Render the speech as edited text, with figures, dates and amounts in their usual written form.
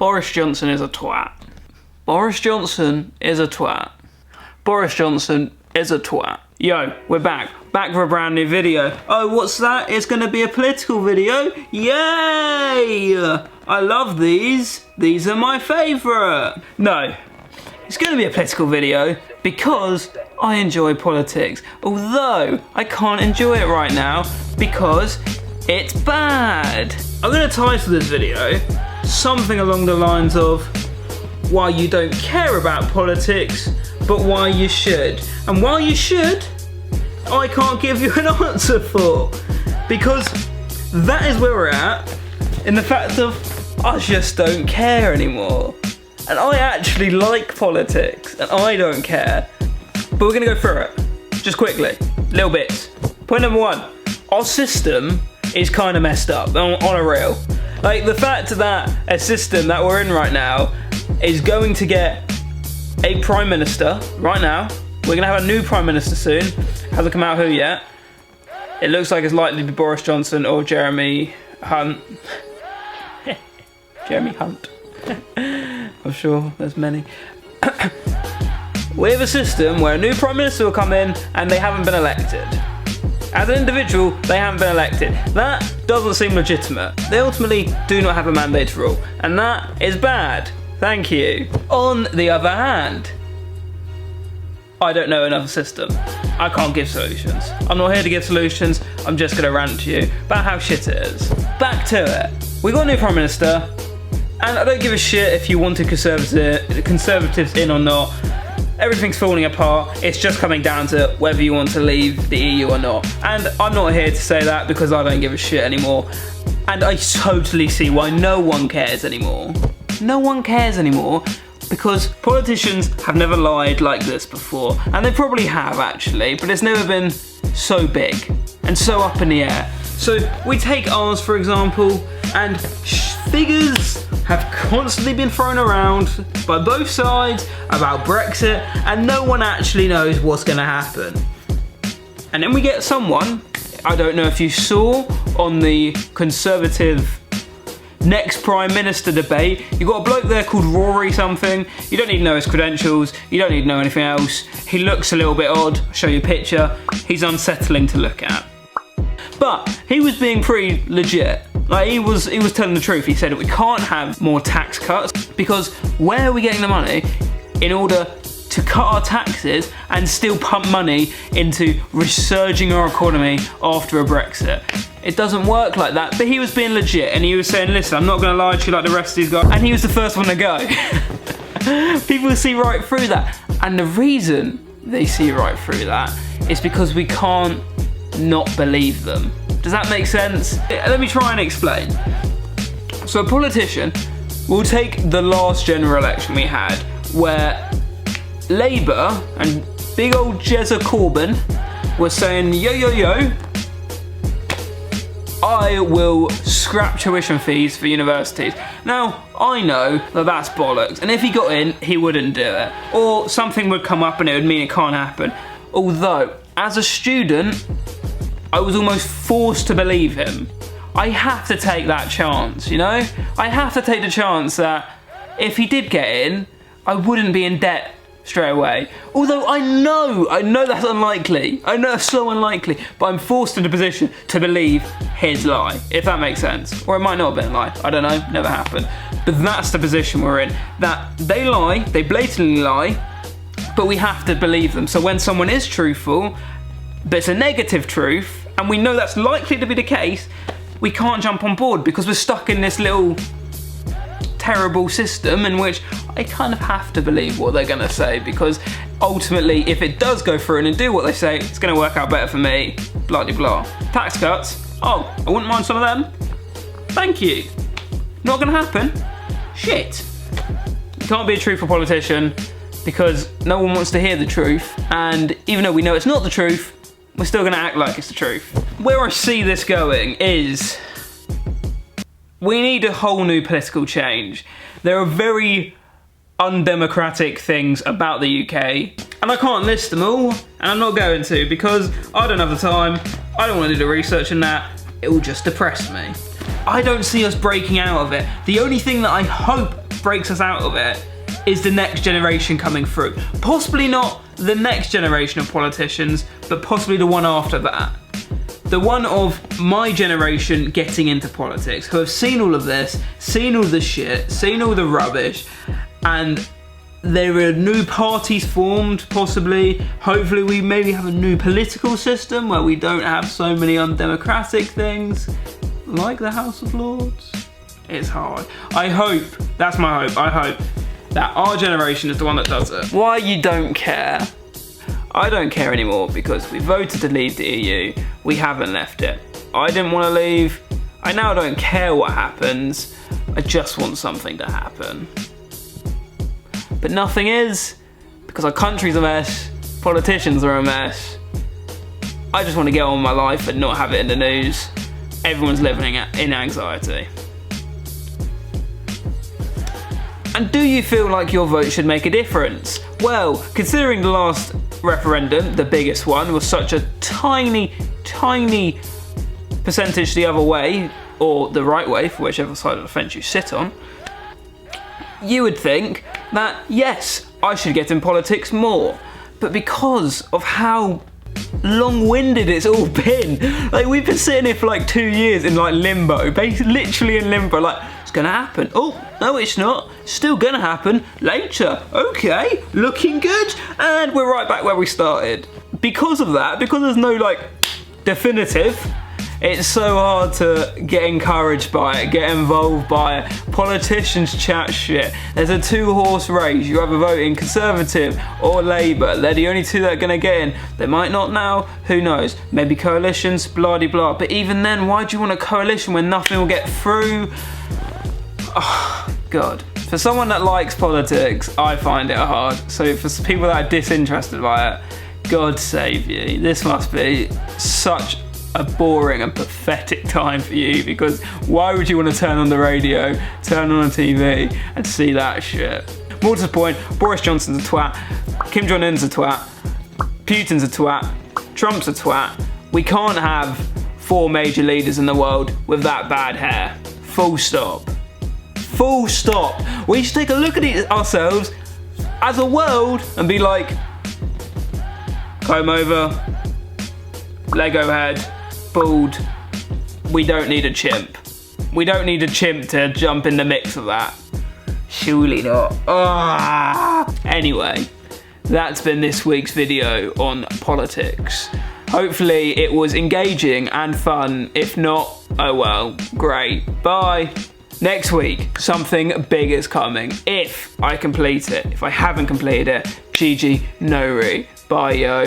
Boris Johnson is a twat. Boris Johnson is a twat. Boris Johnson is a twat. Yo, we're back for a brand new video. Oh, what's that? It's gonna be a political video? Yay! I love these. These are my favourite. No, it's gonna be a political video because I enjoy politics. Although, I can't enjoy it right now because it's bad. I'm gonna title this video something along the lines of why you don't care about politics, but why you should. And why you should, I can't give you an answer for. Because that is where we're at, in the fact of, I just don't care anymore. And I actually like politics, and I don't care. But we're gonna go through it, just quickly, little bits. Point number one, our system is kind of messed up, on a real. Like, the fact that a system that we're in right now is going to get a Prime Minister right now. We're going to have a new Prime Minister soon. Hasn't come out who yet. It looks like it's likely to be Boris Johnson or Jeremy Hunt. Jeremy Hunt. I'm sure there's many. We have a system where a new Prime Minister will come in and they haven't been elected. As an individual, they haven't been elected. That doesn't seem legitimate. They ultimately do not have a mandate to rule, and that is bad. Thank you. On the other hand, I don't know another system. I can't give solutions. I'm not here to give solutions, I'm just gonna rant to you about how shit it is. Back to it. We got a new Prime Minister, and I don't give a shit if you wanted conservatives in or not. Everything's falling apart. It's just coming down to whether you want to leave the EU or not. And I'm not here to say that because I don't give a shit anymore. And I totally see why no one cares anymore. No one cares anymore because politicians have never lied like this before. And they probably have actually, but it's never been so big and so up in the air. So we take ours for example, and figures have constantly been thrown around by both sides about Brexit, and no one actually knows what's gonna happen. And then we get someone, I don't know if you saw on the Conservative next Prime Minister debate, you got a bloke there called Rory something. You don't need to know his credentials, you don't need to know anything else. He looks a little bit odd, I'll show you a picture. He's unsettling to look at. But he was being pretty legit. Like he was telling the truth. He said we can't have more tax cuts because where are we getting the money in order to cut our taxes and still pump money into resurging our economy after a Brexit? It doesn't work like that. But he was being legit and he was saying, listen, I'm not gonna lie to you like the rest of these guys. And he was the first one to go. People see right through that. And the reason they see right through that is because we can't not believe them. Does that make sense? Let me try and explain. So a politician will take the last general election we had where Labour and big old Jezza Corbyn were saying, yo, yo, yo, I will scrap tuition fees for universities. Now, I know that that's bollocks, and if he got in, he wouldn't do it. Or something would come up and it would mean it can't happen. Although, as a student, I was almost forced to believe him. I have to take that chance, you know? I have to take the chance that if he did get in, I wouldn't be in debt straight away. Although I know that's unlikely. I know it's so unlikely, but I'm forced into a position to believe his lie, if that makes sense. Or it might not have been a lie, I don't know, never happened. But that's the position we're in. That they lie, they blatantly lie, but we have to believe them. So when someone is truthful, but it's a negative truth, and we know that's likely to be the case, we can't jump on board because we're stuck in this little terrible system in which I kind of have to believe what they're gonna say because ultimately if it does go through and do what they say, it's gonna work out better for me, blah de blah. Tax cuts, oh, I wouldn't mind some of them. Thank you. Not gonna happen? Shit. You can't be a truthful politician because no one wants to hear the truth, and even though we know it's not the truth, we're still gonna act like it's the truth. Where I see this going is we need a whole new political change. There are very undemocratic things about the UK, and I can't list them all, and I'm not going to because I don't have the time, I don't want to do the research in that, it will just depress me. I don't see us breaking out of it. The only thing that I hope breaks us out of it is the next generation coming through. Possibly not the next generation of politicians, but possibly the one after that. The one of my generation getting into politics, who have seen all of this, seen all the shit, seen all the rubbish, and there are new parties formed, possibly. Hopefully we maybe have a new political system where we don't have so many undemocratic things, like the House of Lords. It's hard. I hope, that's my hope, I hope that our generation is the one that does it. Why you don't care? I don't care anymore because we voted to leave the EU. We haven't left it. I didn't want to leave. I now don't care what happens. I just want something to happen. But nothing is, because our country's a mess, politicians are a mess. I just want to get on with my life and not have it in the news. Everyone's living in anxiety. And do you feel like your vote should make a difference? Well, considering the last referendum, the biggest one, was such a tiny, tiny percentage the other way, or the right way, for whichever side of the fence you sit on, you would think that, yes, I should get in politics more. But because of how long-winded it's all been, like, we've been sitting here for like 2 years in like limbo, basically literally in limbo, like, it's gonna happen. Oh, no it's not, still gonna happen later. Okay, looking good, and we're right back where we started. Because of that, because there's no like definitive, it's so hard to get encouraged by it, get involved by it. Politicians chat shit. There's a 2-horse race. You either vote in Conservative or Labour. They're the only two that are gonna get in. They might not now, who knows? Maybe coalitions, blah de blah. But even then, why do you want a coalition when nothing will get through? Oh, God. For someone that likes politics, I find it hard. So for people that are disinterested by it, God save you. This must be such a boring and pathetic time for you, because why would you want to turn on the radio, turn on the TV and see that shit? More to the point, Boris Johnson's a twat, Kim Jong-un's a twat, Putin's a twat, Trump's a twat. We can't have 4 major leaders in the world with that bad hair. Full stop. Full stop. We should take a look at ourselves as a world and be like, comb over, Lego head, bald. We don't need a chimp. We don't need a chimp to jump in the mix of that. Surely not. Anyway, that's been this week's video on politics. Hopefully it was engaging and fun. If not, oh well, great. Bye. Next week, something big is coming. If I complete it. If I haven't completed it, GG, no re. Bye, yo.